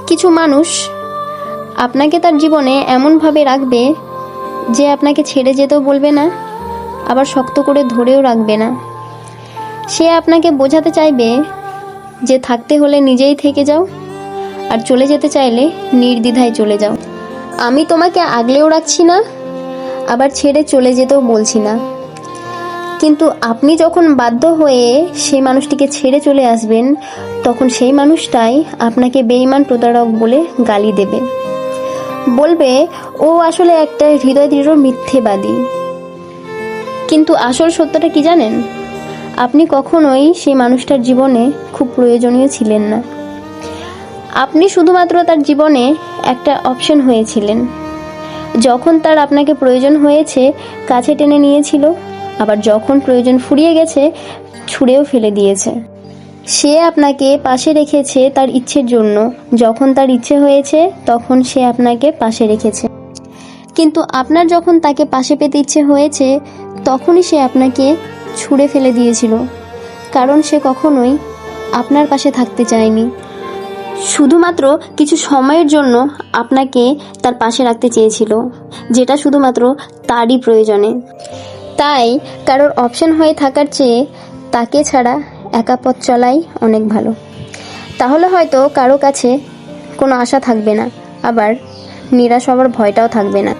কিছু মানুষ আপনাকে তার জীবনে এমনভাবে রাখবে যে আপনাকে ছেড়ে যেতেও বলবে না, আবার শক্ত করে ধরেও রাখবে না। সে আপনাকে বোঝাতে চাইবে যে থাকতে হলে নিজেই থেকে যাও, আর চলে যেতে চাইলে নির্দ্বিধায় চলে যাও। আমি তোমাকে আগলেও রাখছি না, আবার ছেড়ে চলে যেতেও বলছি না। কিন্তু আপনি যখন বাধ্য হয়ে সেই মানুষটিকে ছেড়ে চলে আসবেন, তখন সেই মানুষটাই আপনাকে বেঈমান প্রতারক বলে গালি দেবে, বলবে ও আসলে একটা হৃদয় দৃঢ় মিথ্যেবাদী। কিন্তু আসল সত্যটা কি জানেন? আপনি কখনোই সেই মানুষটার জীবনে খুব প্রয়োজনীয় ছিলেন না। আপনি শুধুমাত্র তার জীবনে একটা অপশন হয়েছিলেন। যখন তার আপনাকে প্রয়োজন হয়েছে কাছে টেনে নিয়েছিল, আবার যখন প্রয়োজন ফুরিয়ে গেছে ছুঁড়েও ফেলে দিয়েছে। সে আপনাকে পাশে রেখেছে তার ইচ্ছের জন্য। যখন তার ইচ্ছে হয়েছে তখন সে আপনাকে পাশে রেখেছে। কিন্তু আপনার যখন তাকে পাশে পেতে ইচ্ছে হয়েছে তখনই সে আপনাকে ছুঁড়ে ফেলে দিয়েছিল, কারণ সে কখনোই আপনার পাশে থাকতে চায়নি। শুধুমাত্র কিছু সময়ের জন্য আপনাকে তার পাশে রাখতে চেয়েছিল, যেটা শুধুমাত্র তারই প্রয়োজনে। তাই কারোর অপশন হয়ে থাকার চেয়ে তাকে ছাড়া একা পথ চলাই অনেক ভালো। তাহলে হয়তো কারো কাছে কোনো আশা থাকবে না, আবার নিরাশ হওয়ার ভয়টাও থাকবে না।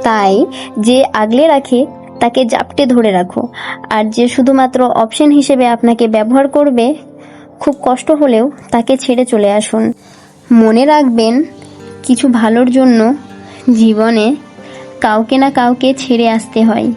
তাই যে আগলে রাখে তাকে জাপটে ধরে রাখো, আর যে শুধুমাত্র অপশন হিসেবে আপনাকে ব্যবহার করবে, খুব কষ্ট হলেও তাকে ছেড়ে চলে আসুন। মনে রাখবেন, কিছু ভালোর জন্য জীবনে কাউকে না কাউকে ছেড়ে আসতে হয়।